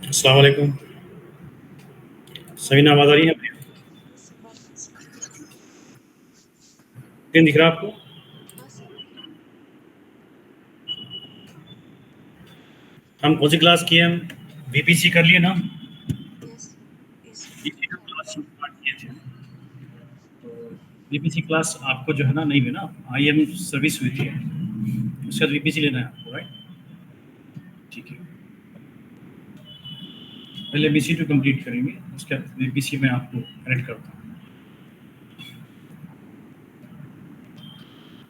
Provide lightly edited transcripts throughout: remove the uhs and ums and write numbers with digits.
अस्सलाम वालेकुम। सही आवाज़ आ रही है अपनी? स्क्रीन दिख रहा है आपको? हम कौन सी क्लास किए हम? बीपीसी कर लिए ना? बीपीसी का क्लास स्टार्ट किए थे। तो बीपीसी क्लास आपको जो है ना नहीं हुई ना, आईएम सर्विस हुई थी। उसके बाद बीपीसी लेना है आपको, राइट? ठीक है। पहले बीसी2 कंप्लीट करेंगे, उसके बाद बीपीसी में आपको कनेक्ट करता हूँ।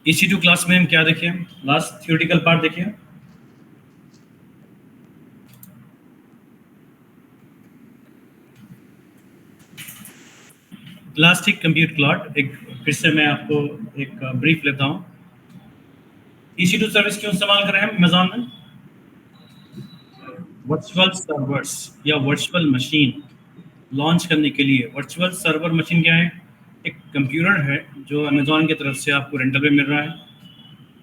EC2 क्लास में हम क्या देखे? लास्ट थियोरेटिकल पार्ट देखे। इलास्टिक कंप्यूट क्लॉट, एक फिर से मैं आपको एक ब्रीफ लेता हूँ। EC2 सर्विस क्यों इस्तेमाल करें हम अमेज़न में? वर्चुअल सर्वर्स या वर्चुअल मशीन लॉन्च करने के लिए। वर्चुअल सर्वर मशीन क्या है? एक कंप्यूटर है जो अमेज़न की तरफ से आपको रेंटल पे मिल रहा है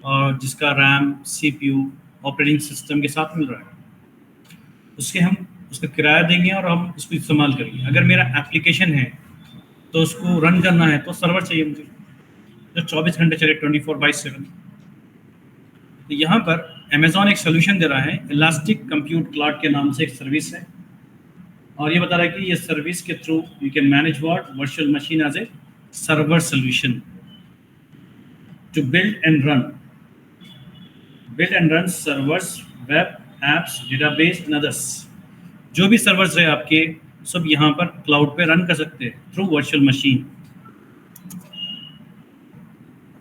और जिसका रैम, सीपीयू, ऑपरेटिंग सिस्टम के साथ मिल रहा है। उसके हम उसका किराया देंगे और हम उसको इस्तेमाल करेंगे। अगर मेरा एप्लीकेशन है तो उसको रन करना है तो सर्वर चाहिए मुझे जो 24 घंटे चले, 24/7। तो यहाँ पर अमेज़न एक सोल्यूशन दे रहा है, इलास्टिक कंप्यूट क्लाउड के नाम से एक सर्विस है, और ये बता रहा है कि ये सर्विस के through you can manage what virtual machine as a server solution to build and run servers, web apps, database and others. जो भी सर्वर्स है आपके, सब यहाँ पर क्लाउड पे रन कर सकते हैं थ्रू वर्चुअल मशीन।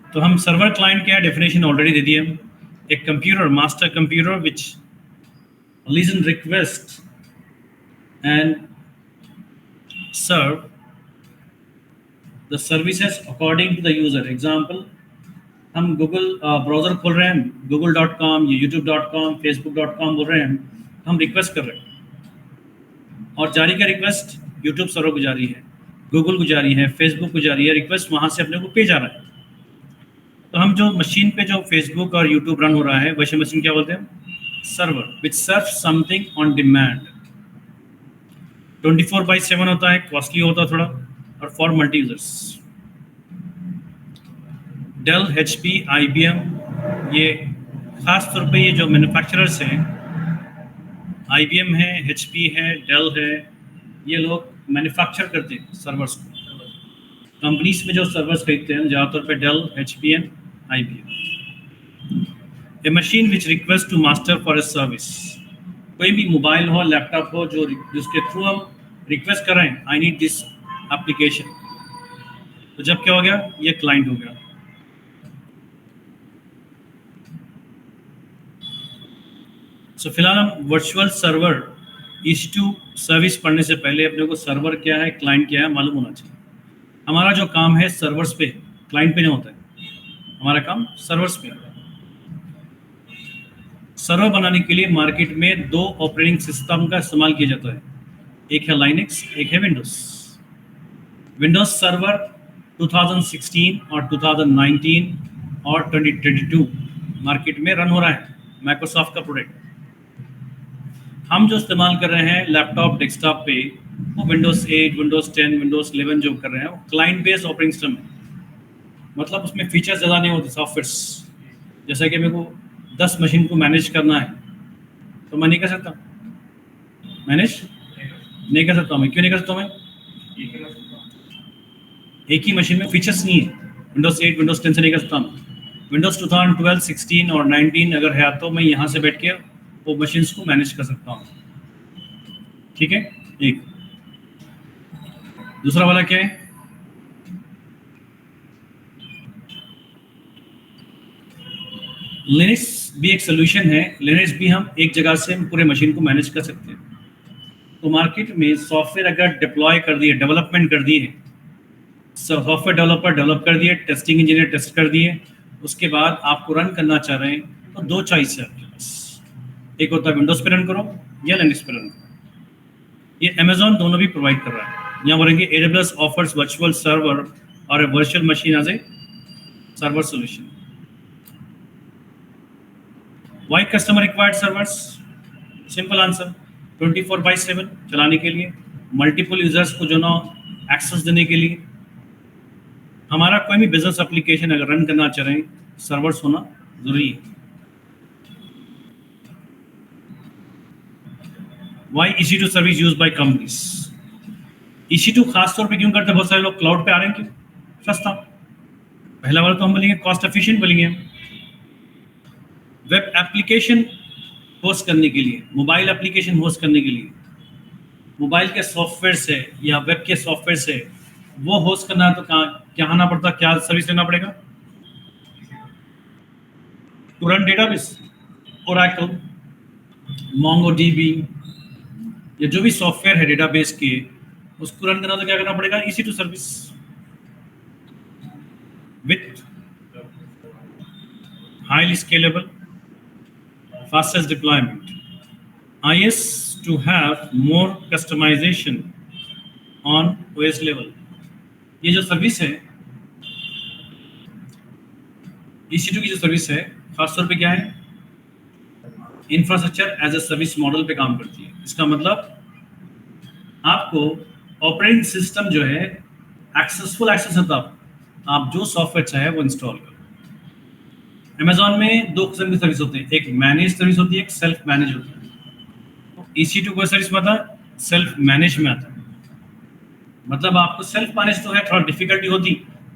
तो हम सर्वर क्लाइंट क्या है, डेफिनेशन ऑलरेडी दे दी है। एक computer, master computer which listen request and serve the services according to the user. Example, हम गूगल ब्राउज़र खोल रहे हैं, google.com या youtube.com, facebook.com बोल रहे हैं, हम रिक्वेस्ट कर रहे हैं और जारी का रिक्वेस्ट यूट्यूब सर्वर को जारी है, गूगल को जारी है, फेसबुक को जारी है, रिक्वेस्ट वहाँ से अपने को पेज आ रहा है। तो हम जो मशीन पे जो फेसबुक और यूट्यूब रन हो रहा है वैसे मशीन क्या बोलते हैं? Server which serve something on demand. 24/7 होता है, कॉस्टली होता है थोड़ा, और for multi users. Dell, HP, IBM, ये खास तौर पे ये जो मैन्युफैक्चरर्स हैं, IBM है, HP है, डेल है, ये लोग मैन्युफैक्चर करते हैं सर्वर्स को। कंपनीज में जो सर्वर्स खरीदते हैं ज़्यादातर पे डेल, HP एंड IBM। A machine which request to master for a service. कोई भी मोबाइल हो, लैपटॉप हो, जो जिसके थ्रू हम रिक्वेस्ट कर रहे हैं, आई नीड दिस एप्लीकेशन, तो जब क्या हो गया, ये क्लाइंट हो गया। सो फिलहाल हम वर्चुअल सर्वर EC2 सर्विस पढ़ने से पहले अपने को सर्वर क्या है, क्लाइंट क्या है मालूम होना चाहिए। हमारा जो काम है सर्वर्स पे, क्लाइंट पे नहीं होता है, हमारा काम सर्वर्स पे है। सर्वर बनाने के लिए मार्केट में दो ऑपरेटिंग सिस्टम का इस्तेमाल किया जाता है, एक है लाइनक्स, एक है विंडोज। विंडोज सर्वर 2016 और 2019 और 2022 मार्केट में रन हो रहा है, माइक्रोसॉफ्ट का प्रोडक्ट। हम जो इस्तेमाल कर रहे हैं लैपटॉप डेस्कटॉप पे, वो विंडोज 8, विंडोज 10, विंडोज 11 जो कर रहे हैं वो क्लाइंट बेस्ड ऑपरेटिंग सिस्टम है। मतलब उसमें फीचर्स ज़्यादा नहीं होते सॉफ्टवेयर्स। जैसा कि मेरे को 10 मशीन को मैनेज करना है तो मैं नहीं कर सकता, मैनेज नहीं कर सकता। मैं क्यों नहीं कर सकता? मैं एक ही मशीन में फीचर्स नहीं है, विंडोज 8, विंडोज 10 से नहीं कर सकता। विंडोज 2012, 16 और 19 अगर है तो मैं यहाँ से बैठ के वो मशीन्स को मैनेज कर सकता हूँ। ठीक है, एक दूसरा वाला क्या है? लिनक्स भी एक सोल्यूशन है। लिनक्स भी हम एक जगह से पूरे मशीन को मैनेज कर सकते हैं। तो मार्केट में सॉफ्टवेयर अगर डिप्लॉय कर दिए, डेवलपमेंट कर दिए, सॉफ्टवेयर डेवलपर डेवलप कर दिए, टेस्टिंग इंजीनियर टेस्ट कर दिए, उसके बाद आपको रन करना चाह रहे हैं तो दो चॉइस है आपके पास। एक होता है विंडोज पे रन करो या लिनक्स पे रन करो। ये अमेजॉन दोनों भी प्रोवाइड कर रहा है। यहाँ बोलेंगे AWS ऑफर्स वर्चुअल सर्वर और a virtual machine as a server solution. Why customer required servers? Simple answer, 24/7 चलाने के लिए, मल्टीपल यूजर्स को जो ना एक्सेस देने के लिए। हमारा कोई भी बिजनेस एप्लीकेशन अगर रन करना चाह रहे हैं, सर्वर्स होना जरूरी है। Why EC2 service use by companies? EC2 खास तौर पे क्यों करते हैं? बहुत सारे लोग क्लाउड पे आ रहे हैं, क्यों? सस्ता। पहला वाला तो हम बोलेंगे कॉस्ट एफिशिएंट बोलेंगे। वेब एप्लीकेशन होस्ट करने के लिए, मोबाइल एप्लीकेशन होस्ट करने के लिए, मोबाइल के सॉफ्टवेयर से या वेब के सॉफ्टवेयर से वो होस्ट करना है तो क्या आना पड़ता, क्या सर्विस लेना पड़ेगा? तुरंत डेटाबेस, ओरेकल, MongoDB, ये जो भी सॉफ्टवेयर है डेटाबेस के, उसको रन करना तो क्या करना पड़ेगा? EC2 service with highly scalable, fastest deployment. IS to have more customization on OS level. ये जो सर्विस है, EC2 की जो सर्विस है, खासतौर पे क्या है? Infrastructure as a service model पे काम करती है। इसका मतलब आपको ऑपरेटिंग सिस्टम जो है एक्सेसफुल एक्सेस होता है, आप जो सॉफ्टवेयर चाहे वो इंस्टॉल करो। अमेजॉन में दो किस्म की सर्विस होती है, एक मैनेज सर्विस होती है, एक सेल्फ मैनेज होती है। तो EC2 को सर्विस में आता है, सेल्फ मैनेज में आता है। मतलब आपको सेल्फ मैनेज तो है, थोड़ा डिफिकल्टी होती,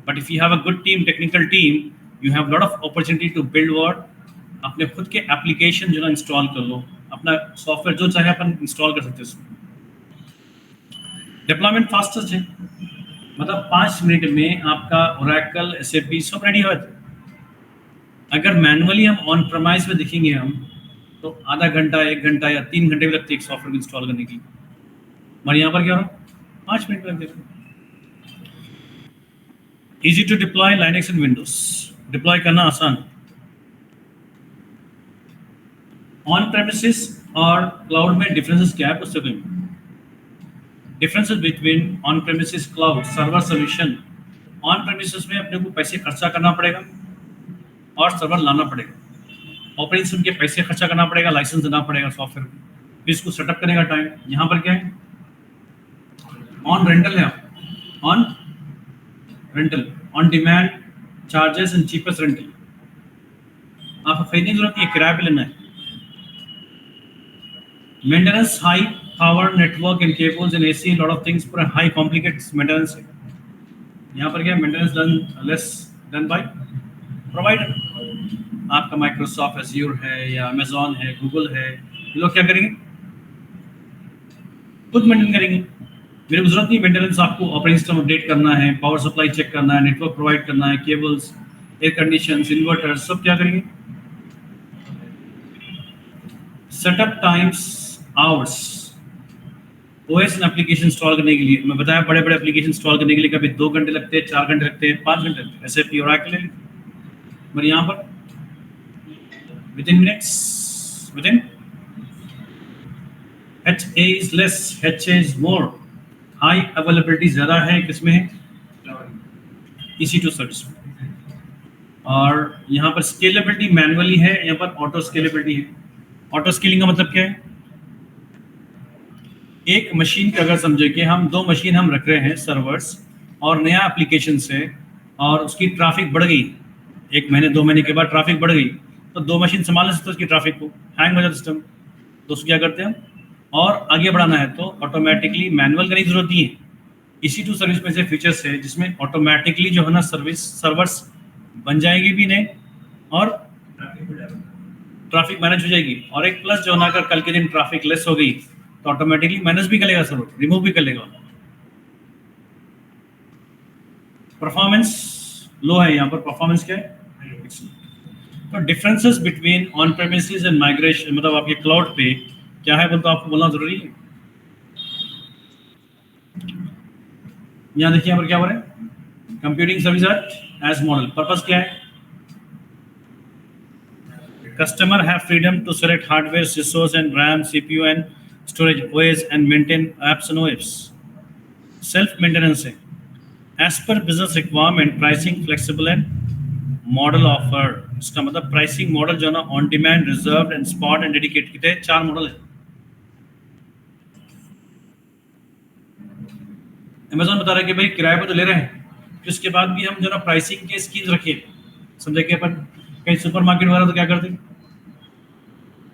but if you have a good team, technical team, you have lot of opportunity to build what, अपने खुद के एप्लीकेशन जो ना इंस्टॉल कर लो, अपना सॉफ्टवेयर जो चाहे अपन इंस्टॉल कर सकते हैं उसमें। डिप्लॉयमेंट फास्टेस्ट है, मतलब 5 मिनट में आपका ओरेकल, SAP सब रेडी हो जाता है। अगर मैनुअली हम ऑन प्रमाइस में देखेंगे हम, तो आधा घंटा, 1 घंटा या 3 घंटे भी लगते हैं एक सॉफ्टवेयर को इंस्टॉल करने के लिए। और यहाँ पर क्या हो रहा है? 5 मिनट लगते हैं। Easy to deploy Linux and Windows, deploy करना आसान। ऑन प्रेमिसेस और क्लाउड में डिफरेंसेस क्या है? पुस्तक में differences between on premises cloud server solution. On premises में अपने को पैसे खर्चा करना पड़ेगा और सर्वर लाना पड़ेगा, ऑपरेटिंग सिस्टम के पैसे खर्चा करना पड़ेगा, लाइसेंस देना पड़ेगा सॉफ्टवेयर को, फिर इसको सेटअप करने का टाइम। यहाँ पर क्या है? ऑन रेंटल है, on rental, on demand charges and cheapest rental. आपको खरीदने की जरूरत नहीं है, किराए पे लेना है। Maintenance high power network and cables and AC, lot of things, पूरा हाई कॉम्प्लिकेटेड मेंटेनेंस है। यहाँ पर क्या है? Maintenance done less done by provider. आपका माइक्रोसॉफ्ट एज्योर है या अमेजॉन है, गूगल है, ये लोग क्या करेंगे? खुद मेंटेन करेंगे। मेरे को जरूरत नहीं मेंटेनेंस, आपको ऑपरेटिंग सिस्टम अपडेट करना है, पावर सप्लाई चेक करना है, नेटवर्क प्रोवाइड करना है, केबल्स, एयर कंडीशंस, इन्वर्टर्स, सब क्या करेंगे? Setup times hours. OS application install करने के लिए मैं बताया, बड़े बड़े एप्लीकेशन इंस्टॉल करने के लिए कभी 2 घंटे लगते हैं, 4 घंटे लगते हैं, 5 घंटे लगते हैं, एसएपी ओरेकल। पर यहाँ पर within minutes, within HA is less, HA is more. High availability ज़्यादा है किसमें है, EC2 सर्विस में। और यहाँ पर स्केलेबिलिटी मैनुअली है, यहाँ पर ऑटो स्केलेबिलिटी है। ऑटो स्केलिंग का मतलब क्या है, एक मशीन का अगर समझे कि हम 2 मशीन हम रख रहे हैं सर्वर्स और नया एप्लीकेशन से, और उसकी ट्रैफिक बढ़ गई, 1 महीने 2 महीने के बाद ट्रैफिक बढ़ गई, तो 2 मशीन संभाल नहीं सकते उसकी ट्रैफिक को, हैंग हो जाता सिस्टम। तो उसको क्या करते हैं हम, और आगे बढ़ाना है तो ऑटोमेटिकली मैनुअल करने की जरूरत नहीं है। EC2 सर्विस में से फीचर्स है जिसमें ऑटोमेटिकली जो है ना सर्विस सर्वर्स बन जाएगी भी नहीं, और ट्रैफिक मैनेज हो जाएगी। और एक प्लस जो है ना, अगर कल के दिन ट्रैफिक लेस हो गई तो ऑटोमेटिकली मैनेज भी करेगा सर्वर, रिमूव भी कर लेगा। परफॉर्मेंस लो है यहाँ पर, परफॉर्मेंस क्या है, तो differences between on premises and migration, मतलब आपके क्लाउड पे क्या है, तो आपको बोलना जरूरी है। यहाँ देखिए यहाँ पर क्या हो रहा है, computing service as model. Purpose क्या है, customer have freedom to select hardware, resource and RAM, CPU and storage, OS and maintain apps and OS। Self maintenance है, as per business requirement, pricing flexible and model offer. इसका मतलब pricing model जो है ना, on demand, reserved and spot and dedicated, कितने 4 model है। Amazon बता रहा है कि भाई किराए पर तो ले रहे हैं, फिर उसके बाद भी हम जो ना प्राइसिंग के स्कीम्स रखिए। समझे कि अपन कहीं सुपरमार्केट वगैरह तो क्या करते हैं,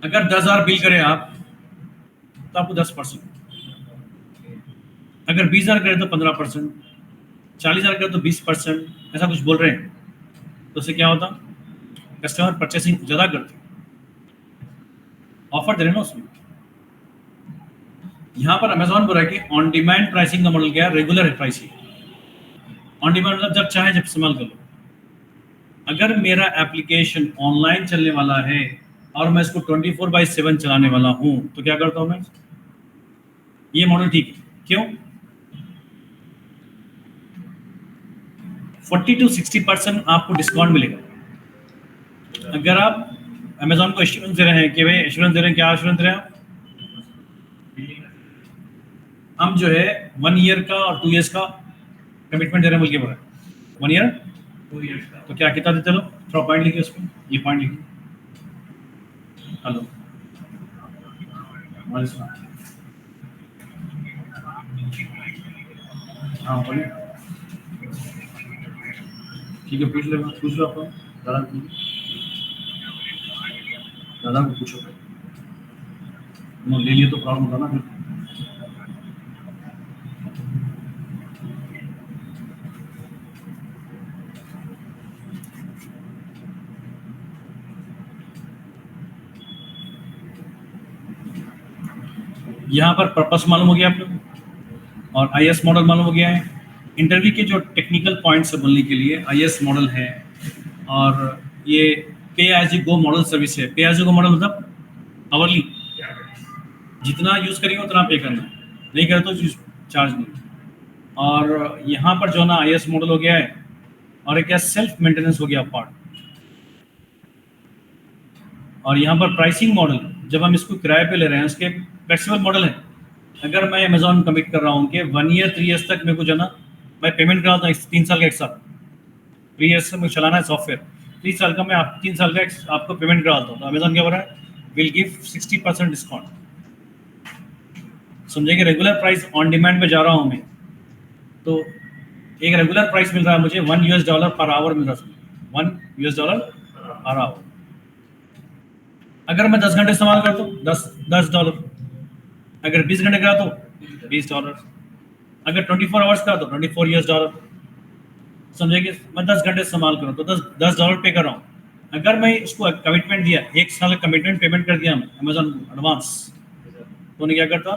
अगर 10,000 बिल करें आप तो आपको 10%, अगर 20,000 करें तो 15%, 40,000 करें तो 20%, ऐसा कुछ बोल रहे हैं। तो उससे क्या होता, कस्टमर परचेसिंग ज़्यादा करते, ऑफर दे रहे ना उसमें। यहाँ पर अमेज़न बोल रहा है कि ऑन डिमांड प्राइसिंग का मॉडल क्या है, रेगुलर है प्राइसिंग। ऑन डिमांड मतलब जब चाहे जब इस्तेमाल कर लो। अगर मेरा एप्लीकेशन ऑनलाइन चलने वाला है और मैं इसको 24/7 चलाने वाला हूँ तो क्या करता हूँ मैं, ये मॉडल ठीक है। क्यों, 40 to 60% आपको डिस्काउंट मिलेगा। अगर आप अमेज़न को एश्योरेंस दे रहे हैं कि भाई एश्योरेंस दे रहे हैं, क्या एश्योरेंस दे रहे हैं हम जो है 1 ईयर का और 2 इयर्स का कमिटमेंट दे रहे हैं, बोल के बोल रहे हैं 1 ईयर 2 इयर्स का। तो क्या कितना देते लो, थोड़ा पॉइंट लिखिए उसमें, ये पॉइंट लिखिए। हेलो, हाँ बोलिए, ठीक है, पूछ लो आपको, दादा को पूछो, ले लिए तो प्रॉब्लम होता ना फिर। यहाँ पर पर्पस मालूम हो गया आप लोग, और IS मॉडल मालूम हो गया है। इंटरव्यू के जो टेक्निकल पॉइंट्स है बोलने के लिए IS मॉडल है, और ये pay as you go model service है। Pay as you go model मतलब आवरली, जितना यूज़ करेंगे उतना पे करना, नहीं करे तो चार्ज नहीं। और यहाँ पर जो ना IS मॉडल हो गया है, और एक क्या सेल्फ मेंटेनेंस हो गया पार्ट। और यहाँ पर प्राइसिंग मॉडल, जब हम इसको किराए पे ले रहे हैं उसके फ्लेक्सिबल मॉडल है। अगर मैं अमेज़न कमिट कर रहा हूँ कि 1 ईयर 3 इयर्स तक मेरे को जो ना मैं पेमेंट कराता हूँ, 3 साल का एक साथ, 3 इयर्स से मुझे चलाना है सॉफ्टवेयर, 3 साल का मैं 3 साल का आपको पेमेंट कराता हूँ, तो अमेज़न क्या बोल रहा है, विल गिव 60% डिस्काउंट। समझेंगे, रेगुलर प्राइस ऑन डिमांड पे जा रहा हूँ मैं, तो एक रेगुलर प्राइस मिल रहा है मुझे $1 पर आवर मिल रहा है, $1 पर आवर। अगर मैं 10 घंटे इस्तेमाल करता हूँ $10, अगर 20 घंटे करा तो $20, अगर 24 आवर्स का तो $24। समझेंगे, मैं 10 घंटे इस्तेमाल करूँ तो $10 पे कर रहा हूँ। अगर मैं इसको कमिटमेंट दिया, 1 साल का कमिटमेंट पेमेंट कर दिया अमेज़न एडवांस, तो उन्हें क्या करता,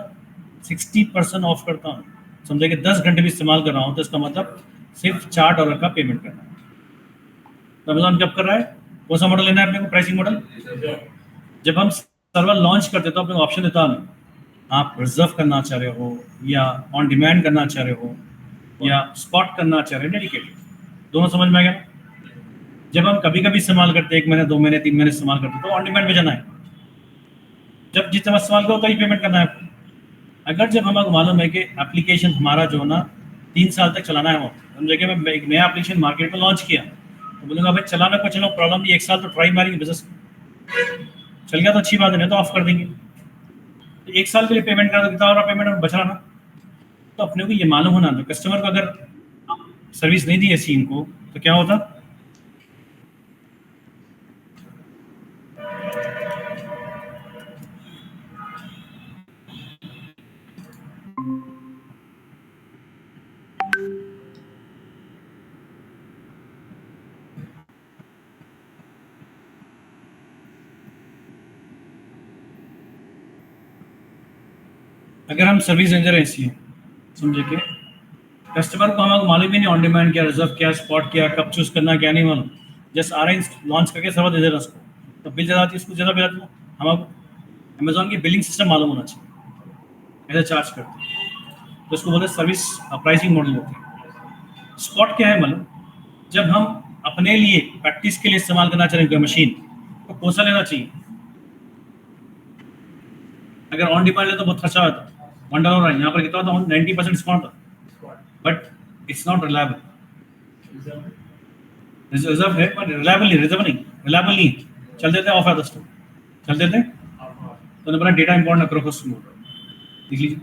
60% ऑफ करता हूँ। समझेंगे 10 घंटे भी इस्तेमाल कर रहा हूँ तो इसका मतलब सिर्फ $4 का पेमेंट करना है। तो अमेज़न कब कर रहा है, कौन सा मॉडल लेना है अपने को, प्राइसिंग मॉडल, जब हम सर्वर लॉन्च करते तो अपने ऑप्शन देता नहीं, आप रिजर्व करना चाह रहे हो या ऑन डिमांड करना चाह रहे हो या स्पॉट करना चाह रहे हो, डेडिकेटेड, दोनों समझ में आ गया। जब हम कभी कभी इस्तेमाल करते हैं, 1 महीने 2 महीने 3 महीने इस्तेमाल करते हैं, तो ऑन डिमांड पे जाना है, जब जितना इस्तेमाल करो तभी पेमेंट करना है आपको। अगर जब हमें मालूम है कि एप्लीकेशन हमारा जो है ना 3 साल तक चलाना है, वो हम जगह में एक नया एप्लीकेशन मार्केट में लॉन्च किया, तो बोलूँगा भाई चलाना को चलो, प्रॉब्लम नहीं, 1 साल तो ट्राई मारेंगे, बिजनेस चल गया तो अच्छी बात है, नहीं तो ऑफ कर देंगे। तो 1 साल के लिए पेमेंट करा तो कितना हो रहा पेमेंट बच रहा ना। तो अपने को ये मालूम होना, तो कस्टमर को अगर सर्विस नहीं दी है सीम को तो क्या होता। अगर हम सर्विस रेंजर ऐसी है, समझे कि कस्टमर को हमें मालूम ही नहीं ऑन डिमांड क्या, रिजर्व क्या, स्पॉट क्या, कब चूज करना क्या नहीं मालूम, जस्ट आ रहे हैं लॉन्च करके सर्वर दे देना उसको, तो बिल ज़्यादा आती है, उसको ज़्यादा बिल आती है। हमें अमेजोन की बिलिंग सिस्टम मालूम होना चाहिए, ऐसे चार्ज करते हैं, तो उसको बोलते हैं सर्विस प्राइसिंग मॉडल होते हैं। स्पॉट क्या है मालूम, जब हम अपने लिए प्रैक्टिस के लिए इस्तेमाल करना चाह रहे हैं मशीन, तो कौन सा लेना चाहिए। अगर ऑन डिमांड है तो बहुत खर्चा होता है, $1 है, यहाँ पर कितना होता है, 90% डिस्काउंट था, but it's not reliable. Reserve है पर रिलायबल नहीं, रिलायबल नहीं, चल देते हैं ऑफ है दोस्तों, चल देते हैं, तो अपना डेटा इंपॉर्ट ना करो, खुद देख लीजिए।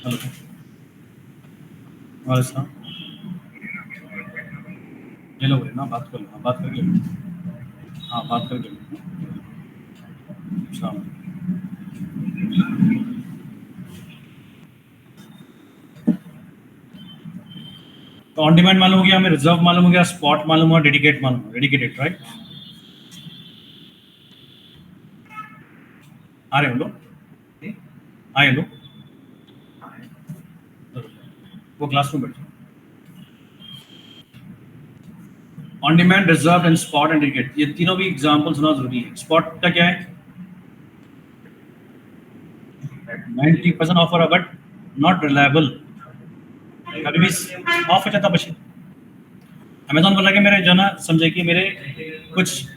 हेलो वाले साहब, ये लो ना, बात कर लो, बात करके, हाँ बात करके शाम। तो ऑन डिमांड मालूम हो गया, हमें रिजर्व मालूम हो गया, स्पॉट मालूम हुआ, डेडिकेट मालूम हुआ, डेडिकेटेड राइट। आ रहे हो लोग, आए लोग, वो क्लासरूम बैठे। On demand, reserve and spot and dedicate, ये तीनों भी एग्जांपल्स होना जरूरी है। स्पॉट का क्या है, 90% ऑफर है बट नॉट रिलायबल, कभी भी ऑफ हो जाता मशीन। अमेजोन बोला कि मेरे जो ना, समझे कि मेरे कुछ,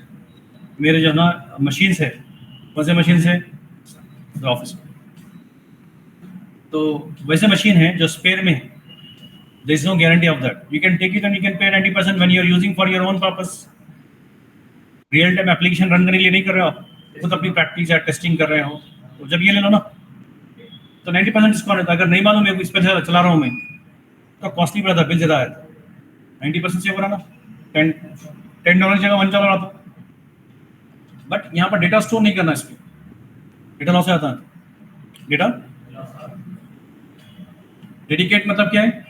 मेरे जो ना मशीन है, कौन से मशीन है, ऑफिस, तो वैसे मशीन है जो स्पेयर में है, there is no guarantee of that, you can take it and you can pay 90% when you are using for your own purpose, real time application run करने के लिए नहीं कर रहे हो आप, खुद अपनी प्रैक्टिस या टेस्टिंग कर रहे हो, तो जब ये ले लो ना तो 90% डिस्काउंट रहता है। अगर नहीं मालूम है इस पर चला रहा हूँ मैं, तो कॉस्टली पड़ा था, बिल ज़्यादा आया था, 90% सेव हो रहा ना, $10 जगह $1 आता। बट यहाँ पर डेटा स्टोर नहीं करना, इस पर डेटा लॉस आता है। डेटा डेडिकेट मतलब क्या है,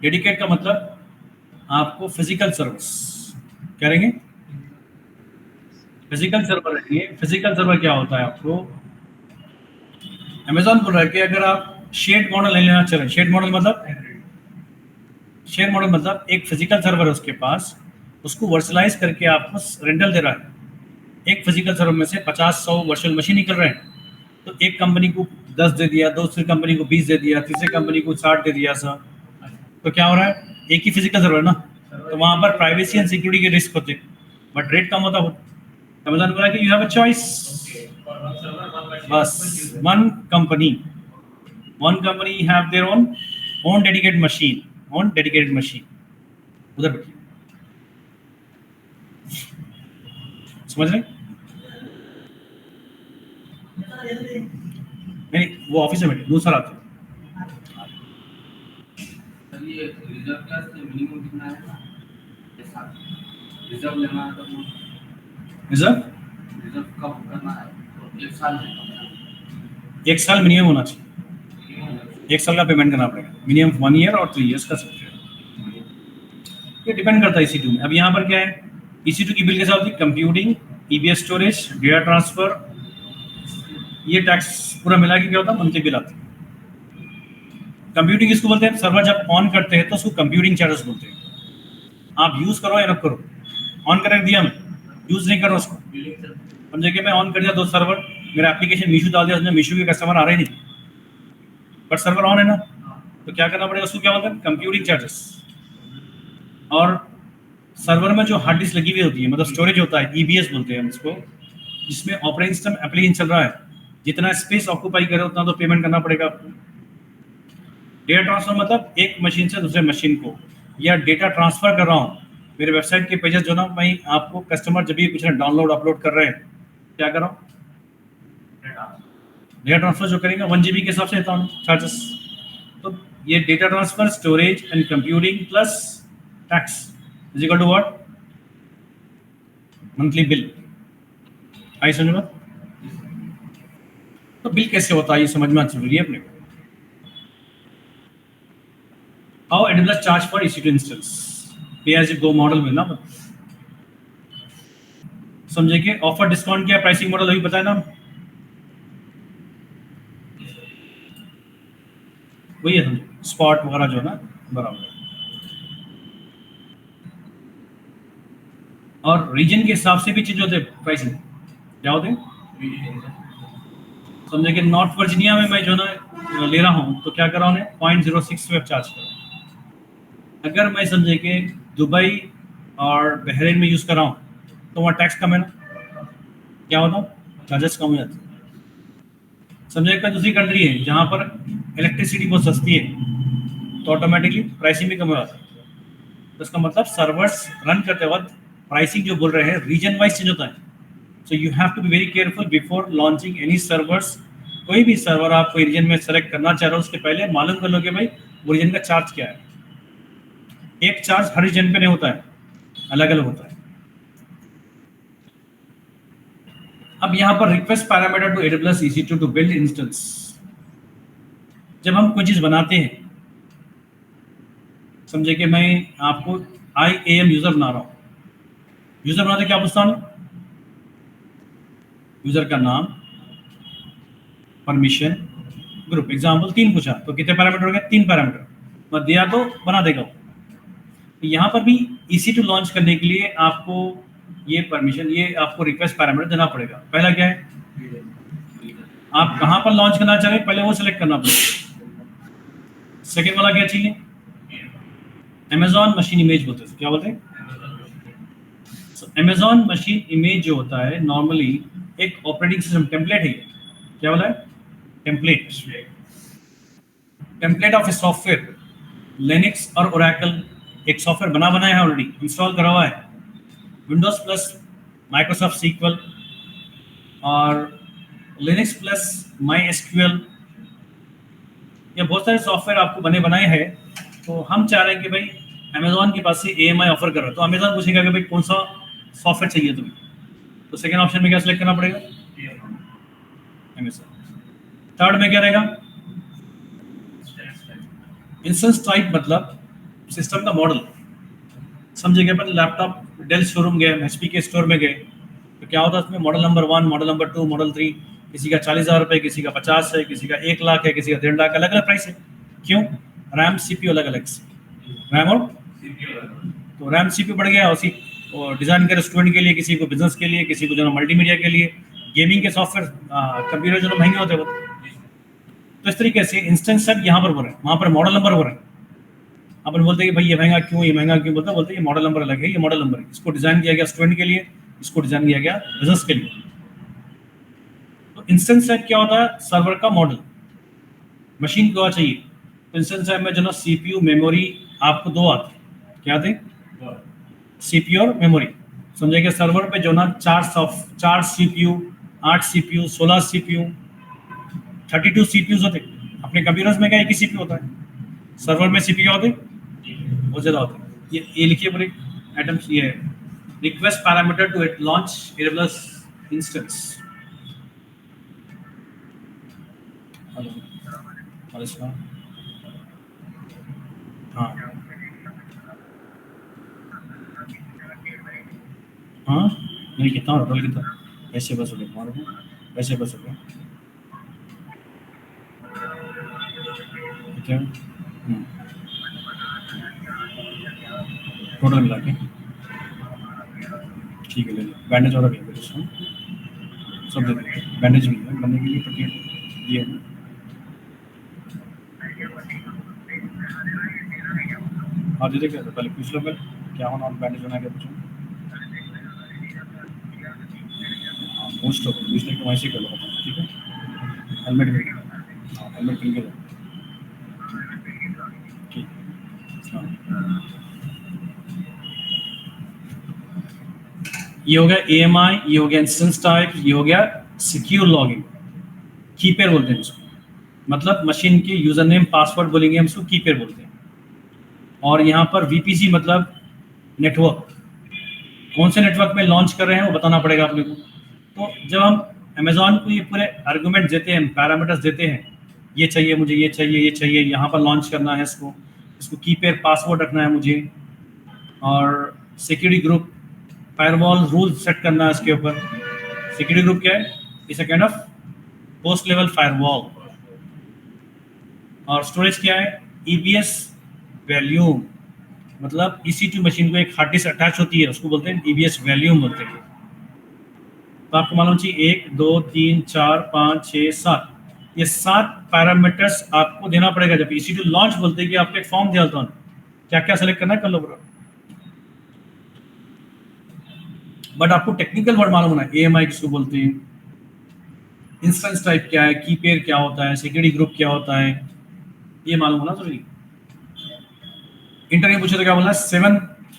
डेडिकेट का मतलब आपको फिजिकल सर्विस क्या रहेंगे, फिजिकल सर्वर रहेंगे। फिजिकल सर्वर क्या होता है, आपको अमेजोन बोल रहा है कि अगर आप शेड मॉडल नहीं लेना चाह रहे, शेड मॉडल मतलब, शेयर मॉडल मतलब एक फिजिकल सर्वर है उसके पास, उसको वर्चुअलाइज करके आपको रेंटल दे रहा है। एक फिजिकल सर्वर में से 50-100 वर्चुअल मशीन निकल रहे हैं, तो एक कंपनी को 10 दे दिया, दूसरी कंपनी को 20 दे दिया, तीसरी कंपनी को 60 दे दिया सर, तो क्या हो रहा है, एक ही फिजिकल सर्वर ना, तो वहां पर प्राइवेसी एंड सिक्योरिटी के रिस्क होते, बट रेट कम होता। अमेजोन बोला कि यू हैव अ चॉइस, बस one company have their own dedicated machine, own dedicated machine, उधर बैठिए, समझ रहे, नहीं वो ऑफिस में बैठे, दूसरा आते ये रिजर्व का मिनिमम कितना है, रिजर्व लेना है तो रिजर्व रिजर्व कब करना है, तो 1 साल है, 1 साल मिनिमम होना चाहिए, 1 साल का पेमेंट करना पड़ेगा, मिनिमम 1 ईयर और 3 ईयर्स का सकते हैं, ये डिपेंड करता है EC2 में। अब यहाँ पर क्या है, EC2 की बिल के साथ computing, EBS storage, data transfer, ये टैक्स पूरा मिला के क्या होता है, मंथली बिल आती है। कंप्यूटिंग किसको बोलते हैं, सर्वर जब ऑन करते हैं तो उसको कंप्यूटिंग चार्जेस बोलते हैं। आप यूज करो या न करो, ऑन करके दिया मैं, यूज नहीं कर रहा उसको, समझे कि मैं ऑन कर दिया दो सर्वर, मेरा एप्लीकेशन मीशो डाल दिया, उसमें मीशो के कस्टमर आ रहे नहीं, बट सर्वर ऑन है ना, तो क्या करना पड़ेगा उसको, क्या बोलते हैं कंप्यूटिंग चार्जेस। और सर्वर में जो हार्ड डिस्क लगी हुई होती है, मतलब स्टोरेज होता है, ईबीएस बोलते हैं हम इसको, जिसमें ऑपरेटिंग सिस्टम एप्लीकेशन चल रहा है, जितना स्पेस ऑक्यूपाई करे उतना तो पेमेंट करना पड़ेगा आपको। डेटा ट्रांसफर मतलब एक मशीन से दूसरे मशीन को, या डेटा ट्रांसफर कर रहा हूँ, मेरे वेबसाइट के पेजेस जो ना मैं आपको कस्टमर जब भी कुछ डाउनलोड अपलोड कर रहे हैं, क्या कर रहा हूँ, डेटा ट्रांसफर जो करेंगे 1 GB के हिसाब से देता हूँ चार्जेस। तो ये data transfer, storage and computing plus tax is equal to what, monthly bill. आई समझ में? तो बिल कैसे होता है ये समझना जरूरी है अपने को। How AWS charge for EC2 instance, पे एज यू गो मॉडल में ना, समझे कि ऑफर डिस्काउंट क्या प्राइसिंग मॉडल अभी बताया ना, वही है समझे, स्पॉट वगैरह जो है ना, बराबर है। और रीजन के हिसाब से भी चीज होते हैं प्राइसिंग, क्या होते हैं, समझे कि नॉर्थ वर्जीनिया में मैं जो ना ले रहा हूँ, तो क्या कर रहा हूँ 0.06 वेब चार्ज कर। अगर मैं समझे कि दुबई और बहरीन में यूज़ कर रहा हूँ, तो वहाँ टैक्स कम है ना, क्या होता, चार्जेस कम हो जाते हैं। समझे कि दूसरी कंट्री है जहाँ पर इलेक्ट्रिसिटी बहुत सस्ती है, तो ऑटोमेटिकली प्राइसिंग भी कम हो जाता है। तो इसका मतलब सर्वर्स रन करते वक्त प्राइसिंग जो बोल रहे हैं रीजन वाइज चेंज होता है। So you have to be very careful before launching any servers. कोई भी सर्वर आप कोई रीजन में सेलेक्ट करना चाह रहे हो, उसके पहले मालूम कर लो कि भाई वो रीजन का चार्ज क्या है। एक चार्ज हर रीजन पे नहीं होता है, अलग अलग होता है। अब यहाँ पर request parameter to AWS EC2 to build instance. जब हम कोई चीज बनाते हैं, समझे कि मैं आपको IAM यूजर बना रहा हूँ, यूजर बनाते क्या पूछता हूँ, यूजर का नाम, परमिशन, ग्रुप, एग्जाम्पल 3 पूछा, तो कितने पैरामीटर हो गए, 3 पैरामीटर, मैं दिया तो बना देगा। तो यहाँ पर भी EC2 लॉन्च करने के लिए आपको ये परमिशन, ये आपको रिक्वेस्ट पैरामीटर देना पड़ेगा। पहला क्या है, आप कहाँ पर लॉन्च करना चाह रहे हैं, पहले वो सिलेक्ट करना पड़ेगा। सेकेंड वाला क्या चाहिए, अमेजॉन मशीन इमेज बोलते हैं, क्या बोलते हैं, अमेजॉन मशीन इमेज जो होता है नॉर्मली एक ऑपरेटिंग सिस्टम टेम्पलेट है, क्या बोला है, template, template of a software. Linux और ओरेकल एक सॉफ्टवेयर बना बनाया है, ऑलरेडी इंस्टॉल करा हुआ है, विंडोज प्लस माइक्रोसॉफ्ट सीक्वल और लिनक्स प्लस माई एसक्यूएल, ये बहुत सारे सॉफ्टवेयर आपको बने बनाए हैं। तो हम चाह रहे हैं कि भाई अमेजोन के पास से AMI ऑफर कर रहा है, तो अमेजोन पूछेगा कि भाई कौन सा सॉफ्टवेयर चाहिए तुम्हें, तो सेकेंड ऑप्शन में क्या सिलेक्ट करना पड़ेगा, अमेजोन। थर्ड में क्या रहेगा, इंस्टेंस टाइप, मतलब सिस्टम का मॉडल। समझे कि अपन लैपटॉप डेल शोरूम गए, HP के स्टोर में गए, तो क्या होता है उसमें model number 1, model number 2, model 3, किसी का 40,000 रुपये, किसी का 50 है, किसी का 1 लाख है, किसी का 1.5 लाख, अलग अलग प्राइस है। क्यों, रैम CPU अलग अलग से, रैम और तो रैम CPU बढ़ गया, उसी डिज़ाइन के रेस्टोरेंट के लिए, किसी को बिजनेस के लिए, किसी को जो है मल्टीमीडिया के लिए, गेमिंग के सॉफ्टवेयर कंप्यूटर जो महंगे होते हैं वो। तो इस तरीके से इंस्टेंस सब यहाँ पर हो रहे हैं, वहाँ पर मॉडल नंबर हो रहे हैं। अपन बोलते हैं कि भाई ये महंगा क्यों, ये महंगा क्यों, बोलते हैं ये मॉडल नंबर अलग है, ये मॉडल नंबर है, इसको डिज़ाइन किया गया स्टूडेंट के लिए, इसको डिज़ाइन किया गया बिजनेस के लिए। तो इंस्टेंस टाइप क्या होता है, सर्वर का मॉडल, मशीन को चाहिए। तो इंस्टेंस टाइप में जो ना CPU मेमोरी आपको 2 आते हैं, क्या आते हैं, CPU और मेमोरी। समझिए सर्वर पे जो ना 4 CPU, 8 CPU, 16 CPU, 32 CPUs होते हैं। अपने कंप्यूटर्स में क्या एक ही CPU होता है, सर्वर में CPU होते हैं बहुत ज़्यादा होते हैं। ये लिखिए पूरे आइटम्स, ये request parameter to it launch AWS instance. Hello, हाँ हाँ, नहीं कितना टोटल कितना, ऐसे बस हो गया तुम्हारे को, ऐसे बस हो गया, ठीक है। टोटल मिला के ठीक है, ले लो बैंडेज और भी है इसमें, सब दे दो, बैंडेज भी है बनने के लिए पट्टी दिए हैं। हाँ दीजिए, क्या पहले पूछ लो, पहले क्या होना, बैंडेज होना क्या पूछो। हाँ पूछ लेके वहीं से कर लो खत्म, ठीक है। हेलमेट भी, हाँ हेलमेट पहन के जाओ, ठीक है। हाँ ये हो गया AMI, ये हो गया इंस्टेंस टाइप, ये हो गया सिक्योर लॉगिंग। कीपेयर बोलते हैं इसको, मतलब मशीन के यूजर नेम पासवर्ड बोलेंगे हम, इसको कीपेयर बोलते हैं। और यहाँ पर VPC मतलब नेटवर्क, कौन से नेटवर्क में लॉन्च कर रहे हैं वो बताना पड़ेगा अपने को। तो जब हम अमेजोन को ये पूरे आर्गुमेंट देते हैं, पैरामीटर्स देते हैं, ये चाहिए मुझे, ये चाहिए, ये चाहिए, यहाँ पर लॉन्च करना है इसको, इसको कीपेयर पासवर्ड रखना है मुझे, और security group firewall rule set करना है इसके ऊपर। सिक्योरिटी ग्रुप क्या है, it's a kind of post level firewall. और स्टोरेज क्या है, EBS वैल्यूम, मतलब EC2 मशीन को एक हार्ड डिस्क अटैच होती है, उसको बोलते हैं EBS वैल्यूम बोलते हैं। तो आपको मालूम चाहिए 1 2 3 4 5 6 7, ये 7 पैरामीटर्स आपको देना पड़ेगा। जब EC2 लॉन्च बोलते हैं कि आपको एक फॉर्म दिया था, क्या क्या सेलेक्ट करना है कर लो ब्रो, बट आपको टेक्निकल वर्ड मालूम होना है, AMI किसको बोलते हैं, इंस्टेंस टाइप क्या है, कीपेयर क्या होता है, सिक्योरिटी ग्रुप क्या होता है, ये मालूम होना जरूरी। इंटरव्यू पूछे तो क्या बोलना है, 7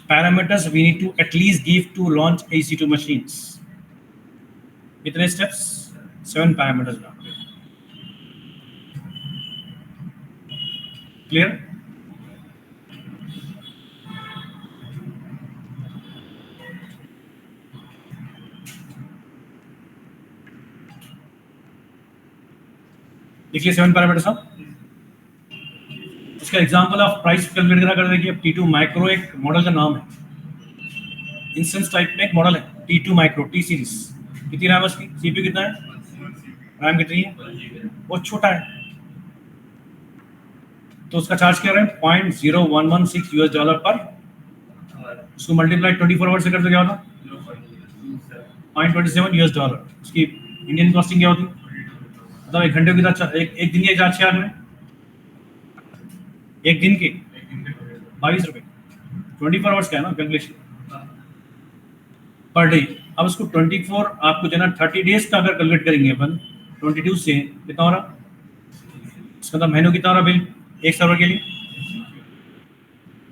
parameters we need to at least give to launch EC2 machines. कितने स्टेप्स, 7 पैरामीटर्स। क्लियर। देखिए 7 पैरामीटर्स आप, इसका एग्जांपल ऑफ प्राइस कैलकुलेट करा कर देखिए। T2 माइक्रो एक मॉडल का नाम है, इंस्टेंस टाइप में एक मॉडल है T2 माइक्रो, T सीरीज। कितनी रैम है उसकी, CPU कितना है, रैम कितनी है, बहुत छोटा है, तो उसका चार्ज क्या है, $0.0116 पर, उसको मल्टीप्लाई 24 आवर्स से कर दो क्या होता, $0.27। उसकी इंडियन कॉस्टिंग क्या होती, मतलब एक घंटे की एक दिन के चार्ज क्या में, एक दिन के 22 रुपए, 24 आवर्स का है ना कैलकुलेशन पर डे। अब उसको 24 आपको जो है ना 30 डेज का अगर कैलकुलेट करेंगे अपन 22 से, कितना हो रहा, इसका मतलब महीनों कितना हो रहा बिल एक सर्वर के लिए,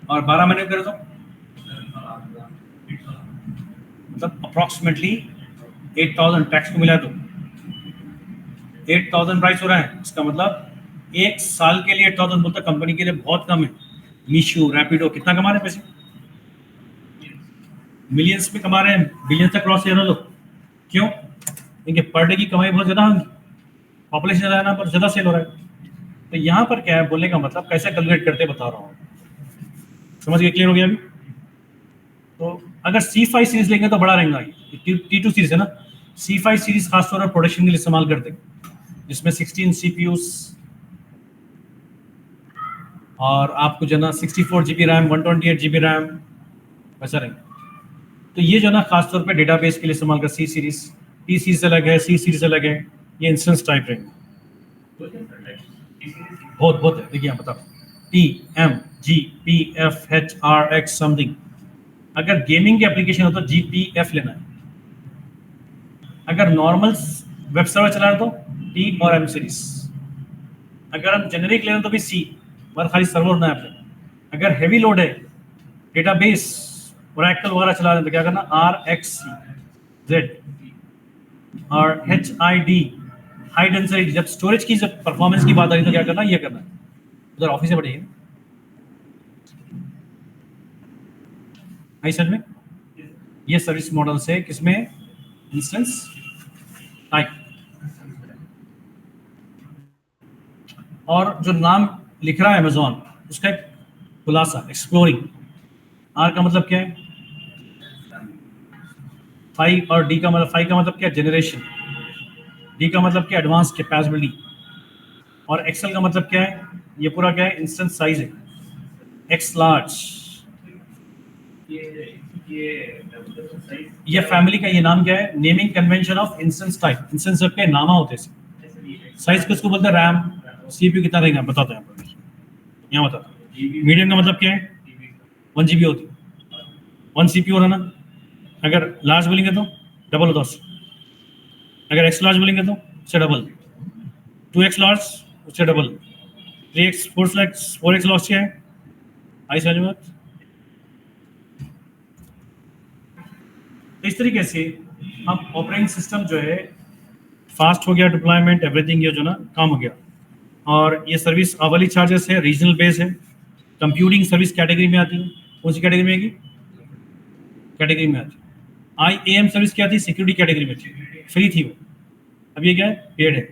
और 12 महीने कर दो, मतलब अप्रॉक्सीमेटली 8000 टैक्स को मिला तो 8000 प्राइस हो रहा है। इसका मतलब एक साल के लिए 8000 बोलता कंपनी के लिए बहुत कम है। मीशो, रैपिडो कितना कमा रहे हैं पैसे, मिलियंस में कमा रहे हैं, बिलियंस तक क्रॉस कर रहे लोग। क्यों, क्योंकि पर डे की कमाई बहुत ज्यादा होगी, पॉपुलेशन ज्यादा है ना, पर ज्यादा सेल हो रहा है। तो यहाँ पर क्या है बोलने का मतलब, कैसे कैलकुलेट करते बता रहा हूँ, समझ गए, क्लियर हो गया अभी। तो अगर C5 सीरीज लेंगे तो बड़ा रहेगा, T2 सीरीज है ना, C5 सीरीज खासतौर पर प्रोडक्शन के लिए इस्तेमाल करते हैं, जिसमें 16 CPUs और आपको जो ना 64 GB रैम, 128 GB रैम वैसा रहेंगे। तो ये जो ना खासतौर पे डेटाबेस के लिए इस्तेमाल कर, C सीरीज, T सीरीज अलग है, C सीरीज अलग है, ये इंस्टेंस टाइप रहेंगे। बहुत बहुत है, देखिए बताओ, TMGPFHRX समथिंग। अगर गेमिंग की एप्लीकेशन हो तो GPF लेना है, अगर नॉर्मल वेब सर्वर चला रहे तो T और M सीरीज, अगर हम जेनरिक ले रहे तो भी C, मगर खाली सर्वर होना है अपने। अगर हैवी लोड है, डेटाबेस ओरेकल वगैरह चला रहे हैं तो क्या करना, RxZ और HID, हाई डेंसिटी। जब स्टोरेज की जब परफॉर्मेंस की बात आ रही तो क्या करना, ये करना है। उधर ऑफिस से बढ़िए सर में, ये सर्विस मॉडल से किसमें, इंस्टेंस टाइप। और जो नाम लिख रहा है अमेजॉन, उसका एक खुलासा, एक्सप्लोरिंग। R का मतलब क्या है, 5, और D का मतलब, 5 का मतलब क्या, जनरेशन, D का मतलब क्या, एडवांस कैपेसिटी, और एक्सेल का मतलब क्या है, ये पूरा क्या है, इंस्टेंस साइज है, X लार्ज, ये फैमिली का ये नाम क्या है? Naming convention of instance type. Instance type के नाम होते हैं। साइज किसको बोलते हैं? रैम। सीपीयू कितना रहेगा बताते हैं आपको, यहाँ बताता हूँ। मीडियम का मतलब क्या है? 1 GB होती है, 1 CPU होना ना। अगर लार्ज बोलेंगे तो डबल होता है, अगर एक्स लार्ज बोलेंगे तो उससे डबल, 2x लार्ज उससे डबल, 3x 4x लार्ज क्या है? आई समझ में? तो इस तरीके से हम ऑपरेटिंग सिस्टम जो है फास्ट हो गया, डिप्लॉयमेंट एवरीथिंग ये जो ना काम हो गया। और ये सर्विस आवली चार्जेस है, रीजनल बेस है, कंप्यूटिंग सर्विस कैटेगरी में आती है। कौन सी कैटेगरी में आएगी? कैटेगरी में आती है। IAM सर्विस क्या थी? सिक्योरिटी कैटेगरी में थी, फ्री थी वो। अब ये क्या है? पेड है।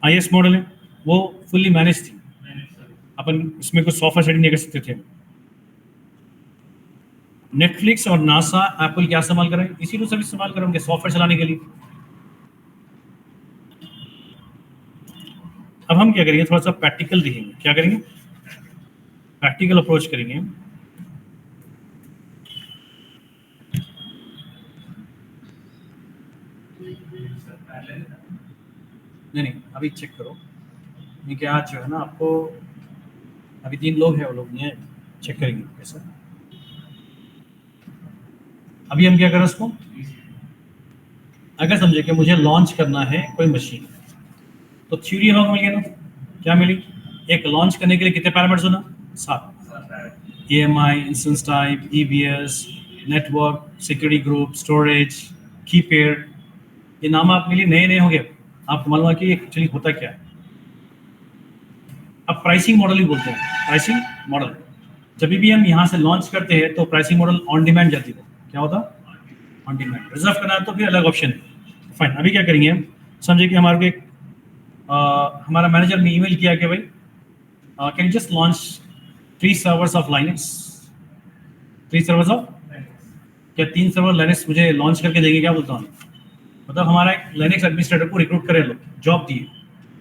IS मॉडल है, वो फुल्ली मैनेज थी, अपन इसमें कुछ सॉफ्टवेयर सेटिंग नहीं कर सकते थे। नेटफ्लिक्स और नासा एप्पल क्या इस्तेमाल करें? इसी को सर्विस इस्तेमाल करेंगे सॉफ्टवेयर चलाने के लिए। अब हम क्या करेंगे? थोड़ा सा प्रैक्टिकल दिखेंगे। क्या करेंगे? प्रैक्टिकल अप्रोच करेंगे। नहीं, अभी चेक करो। ये क्या आज जो है ना आपको, अभी 3 लोग हैं, वो लोग नहीं है, चेक करेंगे कैसे। अभी हम क्या करें उसको? अगर समझे कि मुझे लॉन्च करना है कोई मशीन, तो थ्योरी हम मिल गया ना, क्या मिली? एक लॉन्च करने के लिए कितने पैरामीटर्स होना? 7। EMI, instance type, EBS, network, security group, storage, की पेयर। ये नाम आपके लिए नए नए हो गए, आपको मालूम है कि एक्चुअली होता क्या है। अब प्राइसिंग मॉडल ही बोलते हैं, प्राइसिंग मॉडल। जब भी हम यहाँ से लॉन्च करते हैं तो प्राइसिंग मॉडल ऑन डिमांड जाती है। क्या होता? On demand. रिजर्व करना है तो फिर अलग ऑप्शन है। फाइन, अभी क्या करेंगे हम? समझे कि हमारे को एक हमारा मैनेजर ने ईमेल किया कि भाई can you just launch 3 servers of Linux. 3 servers of, क्या 3 सर्वर लाइनक्स मुझे लॉन्च करके देंगे? क्या बोलता हूँ, मतलब हमारा एक लाइनक्स एडमिनिस्ट्रेटर को रिक्रूट करे, लोग जॉब दिए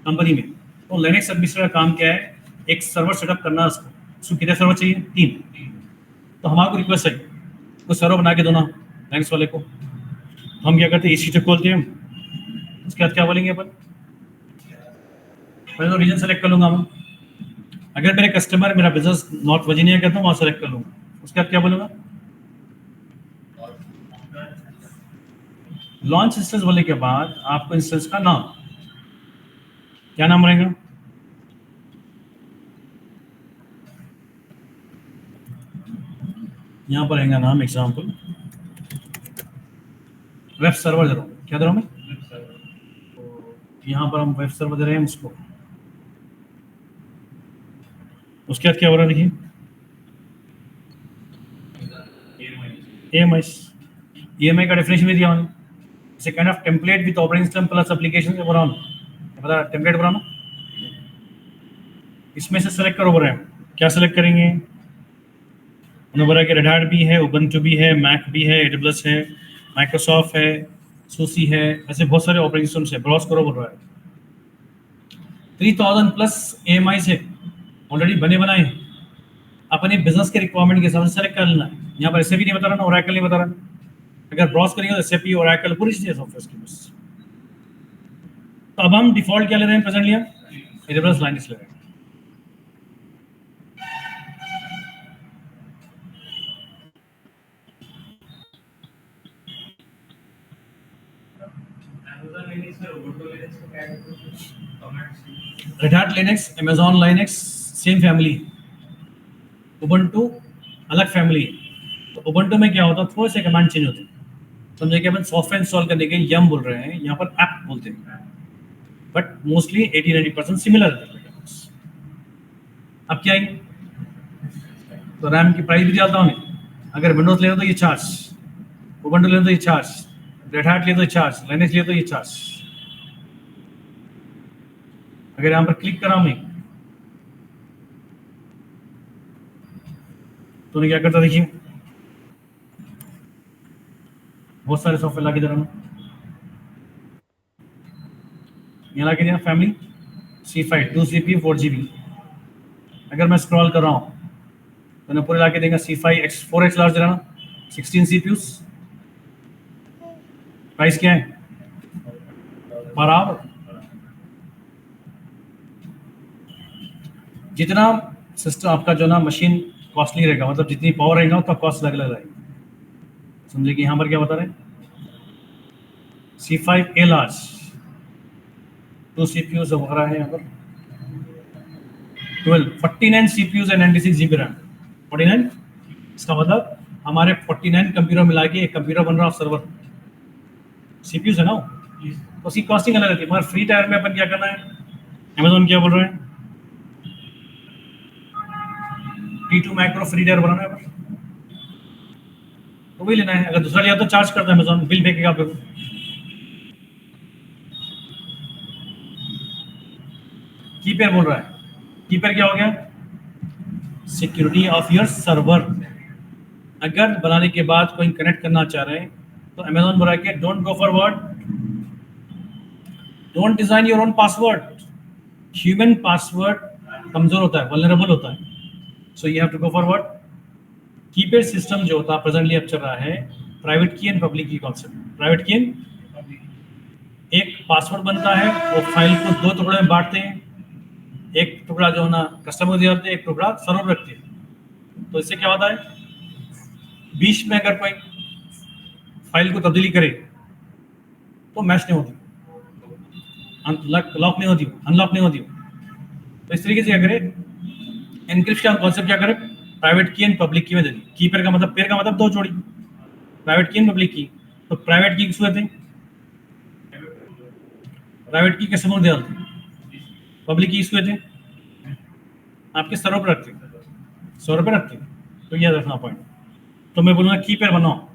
कंपनी में। तो लाइनक्स एडमिनिस्ट्रेटर का काम क्या है? एक सर्वर सेटअप करना। उसको कितने सर्वर चाहिए? 3। तो हमारे को रिक्वेस्ट है तो सर्वर बना के दो ना लाइनक्स वाले को। हम क्या करते हैं? EC2 खोलते हैं, उसके बाद क्या बोलेंगे अपन? पहले तो रीजन सेलेक्ट कर लूंगा मैं। अगर मेरे कस्टमर, मेरा बिजनेस नॉर्थ वर्जीनिया का, तो वहाँ सेलेक्ट कर लूंगा। उसके बाद क्या बोलूंगा? लॉन्च इंस्टेंस बोलने के बाद आपको इंस्टेंस का नाम, क्या नाम रहेगा? यहाँ पर रहेगा नाम, एग्जाम्पल वेब सर्वर दे रहा हूँ। क्या दे रहा हूँ मैं? तो यहाँ पर हम वेब सर्वर दे रहे हैं उसको। उसके बाद क्या हो रहा है देखिए? EMI का डेफिनेशन भी दिया हमने। It's a kind of template with operating system plus application के बनाना। पता टेम्पलेट बनाना। इसमें से सेलेक्ट करो, बोल रहे हैं क्या सेलेक्ट करेंगे? उन्होंने बोला कि रेड हैट भी है, उबंटू भी है, मैक भी है, AWS है, माइक्रोसॉफ्ट है, सूसी है, ऐसे बहुत सारे ऑपरेटिंग सिस्टम्स है। ब्राउज करो बोल रहा है। 3000 प्लस AMI से ऑलरेडी बने बनाए हैं। अपने बिजनेस के रिक्वायरमेंट के हिसाब से सेलेक्ट कर लेना है। यहाँ पर SAP नहीं बता रहा ना, ओरेकल नहीं बता रहा। अगर ब्राउज करेंगे तो SAP, ओरेकल, पूरी चीज़ें सॉफ्टवेयर की बस। तो अब हम डिफॉल्ट क्या ले रहे हैं? प्रेजेंटली हम AWS लाइनक्स ले रहे हैं। Red hat Linux, Amazon Linux same family, Ubuntu अलग फैमिली है। तो उबंटू में क्या होता है? थोड़े से कमांड चेंज होते हैं। समझे कि अपन सॉफ्टवेयर इंस्टॉल करने के यम बोल रहे हैं, यहाँ पर ऐप बोलते हैं, बट मोस्टली 80-90% सिमिलर है। अब क्या है? तो रैम की प्राइस भी डालता हूँ मैं। अगर विंडोज ले तो ये चार्ज, उबंटू ले तो ये चार्ज, रेड हैट ले तो ये चार्ज, लाइनक्स ले तो ये चार्ज। अगर यहाँ पर क्लिक करा मैं तो क्या करता देखिए? बहुत सारे सॉफ्टवेयर ला के दे रहा हूँ। यहाँ ला के दिया फैमिली C5 2 CPU 4 GB। अगर मैं स्क्रॉल कर रहा हूँ मैंने पूरे ला के देगा C5X 4X लार्ज रहना 16 CPUs। प्राइस क्या है पर आवर? जितना सिस्टम आपका जो ना मशीन कॉस्टली रहेगा, मतलब जितनी पावर रहेगा उतना कॉस्ट अलग अलग रहेगा। समझे कि यहाँ पर क्या बता रहे हैं? C5A लार्ज 2 CPUs वगैरह है यहाँ पर 49 CPUs एंड 96 GB रैम 49। इसका मतलब हमारे 49 कंप्यूटर मिला के एक कंप्यूटर बन रहा है सर्वर। CPUs है ना, तो उसकी कॉस्टिंग अलग रहती है। मगर फ्री टायर में अपन क्या करना है, अमेजोन क्या बोल रहे हैं, T2 माइक्रो फ्री टायर बनाना है, तो वही लेना है। अगर दूसरा लिया तो चार्ज करता है अमेजोन, बिल फेंकेगा आपको। कीपेयर बोल रहा है, कीपेयर क्या हो गया? Security of your server. अगर बनाने के बाद कोई कनेक्ट करना चाह रहे हैं तो अमेजोन बोल रहा है कि don't go for what, don't design your own password. Human password कमजोर होता है, वल्नरेबल होता है, so you have to go for what, key pair system जो होता है प्रेजेंटली अब चल रहा है प्राइवेट की एंड पब्लिक की कॉन्सेप्ट। प्राइवेट की एक पासवर्ड बनता है, वो फाइल को 2 टुकड़े में बांटते हैं, एक टुकड़ा जो है ना कस्टमर को दिया जाता है, एक टुकड़ा सर्वर रखते हैं। तो इससे क्या होता है, बीच में अगर कोई फाइल को तब्दीली करे तो मैच नहीं होती, लॉक नहीं होती, अनलॉक नहीं होती। तो इस तरीके से क्या करें, एनक्रिप्शन कॉन्सेप्ट क्या करें, प्राइवेट की एंड पब्लिक की में देनी। कीपेयर का मतलब, पेयर का मतलब 2 जोड़ी, प्राइवेट की एंड पब्लिक की। तो प्राइवेट की किसको देते हैं, प्राइवेट की कस्टमर दे डालते हैं, पब्लिक की किसको देते हैं, आपके सर्वर पर रखते हैं, सर्वर पर रखते हैं। तो यह रखना पॉइंट। तो मैं बोलूँगा कीपेयर बनाओ,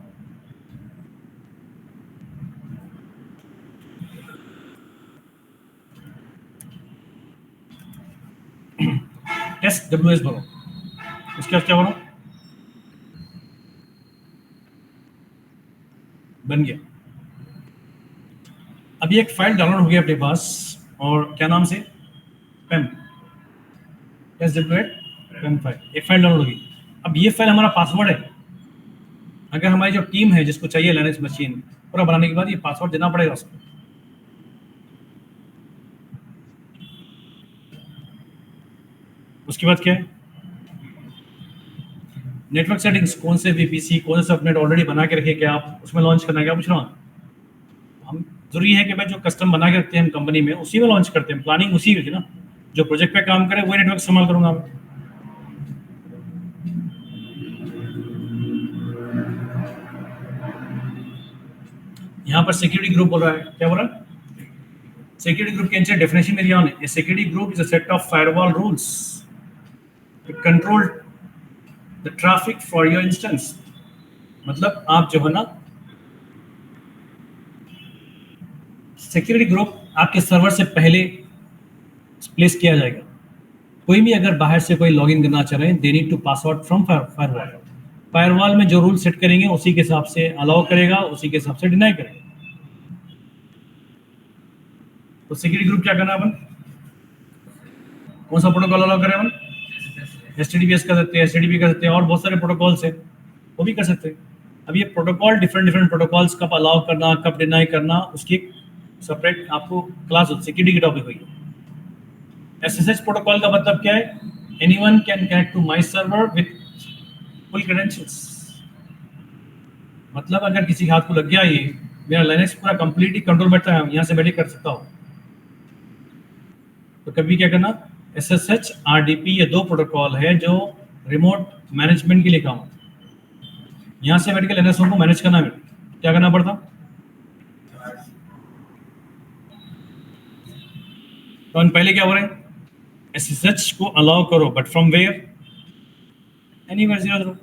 SWS भरो, उसके बाद क्या भरो, बन गया। अभी एक फाइल डाउनलोड हो गया अपने पास, और क्या नाम से, पेम, SWS फाइल, एक फाइल डाउनलोड होगी। अब ये फाइल हमारा पासवर्ड है। अगर हमारी जो टीम है जिसको चाहिए लिनक्स मशीन पूरा बनाने के बाद, ये पासवर्ड देना पड़ेगा उसको। उसके बाद क्या है, नेटवर्क सेटिंग्स, कौन से VPC कौन से सबनेट ऑलरेडी बना के रखे क्या आप उसमें लॉन्च करना है, क्या पूछ रहा हूँ। हम जरूरी है कि भाई जो कस्टम बना के रखते हैं हम कंपनी में उसी में लॉन्च करते हैं, प्लानिंग उसी में थी ना, जो प्रोजेक्ट पे काम करे वही नेटवर्क इस्तेमाल करूंगा मैं। यहाँ पर सिक्योरिटी ग्रुप बोल रहा है, क्या बोल रहा है, सिक्योरिटी ग्रुप के डेफिनेशन मेरी ऑन है। Security group is a set of firewall rules to control the traffic for your instance. मतलब आप जो है ना, सिक्योरिटी ग्रुप आपके सर्वर से पहले प्लेस किया जाएगा। कोई भी अगर बाहर से कोई लॉगिन करना चाह रहे हैं, they need to password from firewall. Firewall में जो रूल सेट करेंगे उसी के हिसाब से अलाउ करेगा, उसी के हिसाब से डिनाई करेगा। तो सिक्योरिटी ग्रुप क्या करना है अपन, कौन सा प्रोटोकॉल अलाउ करें अपन, HTTPS कर सकते हैं, HTTP कर सकते हैं, और बहुत सारे प्रोटोकॉल्स हैं वो भी कर सकते हैं। अब ये प्रोटोकॉल डिफरेंट प्रोटोकॉल्स कब अलाउ करना कब डिनाई करना, उसकी सेपरेट आपको क्लास सिक्योरिटी की टॉपिक हुई। SSH प्रोटोकॉल का मतलब क्या है, anyone can connect to my server with full credentials. मतलब अगर किसी हाथ को लग गया ये, मेरा लिनक्स पूरा कंप्लीटली कंट्रोल बैठता है, यहाँ से बैठे कर सकता हूँ। तो कभी क्या करना, SSH RDP, ये 2 प्रोटोकॉल है जो रिमोट मैनेजमेंट के लिए काम होता है। यहाँ से बैठ के लिनक्स को मैनेज करना है, क्या करना पड़ता, तो हम पहले क्या हो रहे हैं, SSH को अलाउ करो, बट फ्रॉम वेयर, एनीवेयर 0.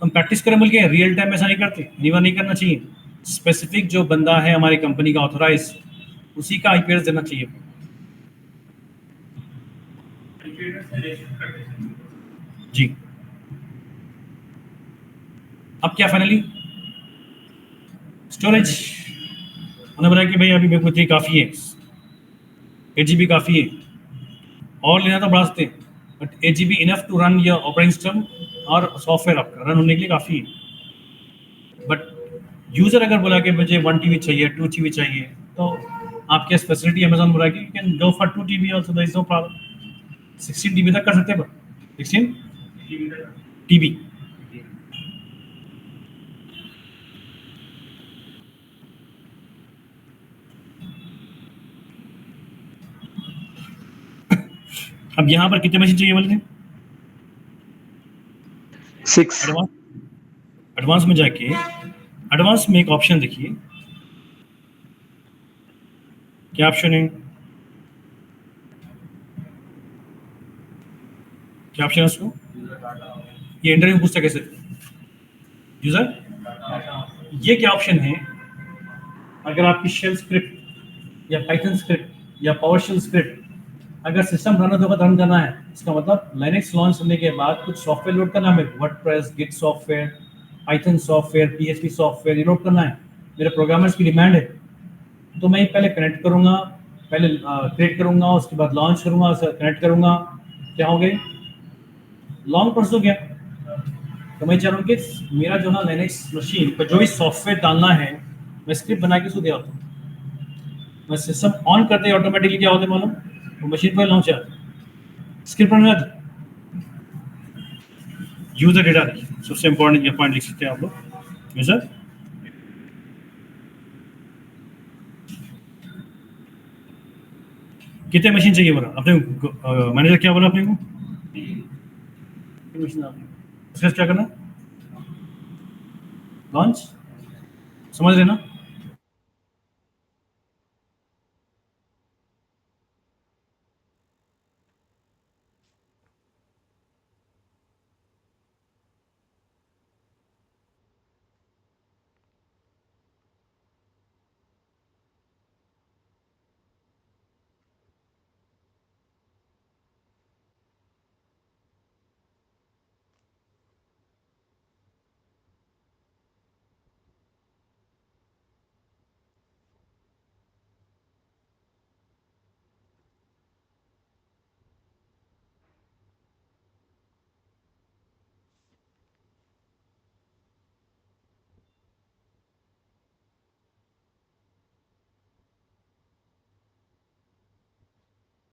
हम प्रैक्टिस करें बोल के रियल टाइम ऐसा नहीं करते, एनीवेयर नहीं करना चाहिए। स्पेसिफिक जो बंदा है हमारी कंपनी का ऑथराइज, उसी का IP एड्रेस देना चाहिए। जी अब क्या फाइनली, स्टोरेज उन्होंने बताया कि भाई अभी मेरे को इतनी काफ़ी है, 8 GB काफ़ी है, और लेना तो बढ़ा सकते हैं, but 8 GB enough to run your operating system और सॉफ्टवेयर आपका रन होने के लिए काफ़ी है। बट यूज़र अगर बोला कि मुझे 1 टीबी चाहिए, 2 टीबी चाहिए, तो आपके पास फैसिलिटी अमेज़न बोला कि you can go for 2 TB also, there is no problem. 16 TB तक कर सकते हैं, 16 टीबी। अब यहाँ पर कितने मशीन चाहिए बोले थे? 6। एडवांस में जाके एडवांस में एक ऑप्शन देखिए, क्या ऑप्शन है? क्या ऑप्शन है उसको? ये इंटरव्यू पूछता कैसे यूजर, ये क्या ऑप्शन है? अगर आपकी शेल स्क्रिप्ट या पाइथन स्क्रिप्ट या पावरशेल स्क्रिप्ट अगर सिस्टम रन होगा रन करना है, इसका मतलब लिनक्स लॉन्च होने के बाद कुछ सॉफ्टवेयर लोड करना है, WordPress, Git software, Python software, PHP software, ये लोड करना है। मेरे प्रोग्रामर्स की डिमांड है, तो मैं पहले कनेक्ट करूंगा, पहले क्रिएट करूंगा, उसके बाद लॉन्च करूंगा, उसे कनेक्ट करूंगा, क्या हो गया, लॉन्ग प्रोसेस हो गया। तो मैं चाह रहा हूँ कि मेरा जो ना लिनक्स मशीन पर जो भी सॉफ्टवेयर डालना है, मैं स्क्रिप्ट बना के उसको दिया होता हूँ। मैं सिस्टम ऑन करते ही ऑटोमेटिकली क्या होता है मालूम, वो मशीन पर लॉन्च आता है, स्क्रिप्ट बन जाती है। यूजर डेटा सबसे इंपॉर्टेंट ये पॉइंट लिख सकते हैं आप लोग। यूजर कितने मशीन चाहिए बोला अपने मैनेजर, क्या बोला अपने को? मशीन आपने क्या करना, लॉन्च, समझ रहे ना?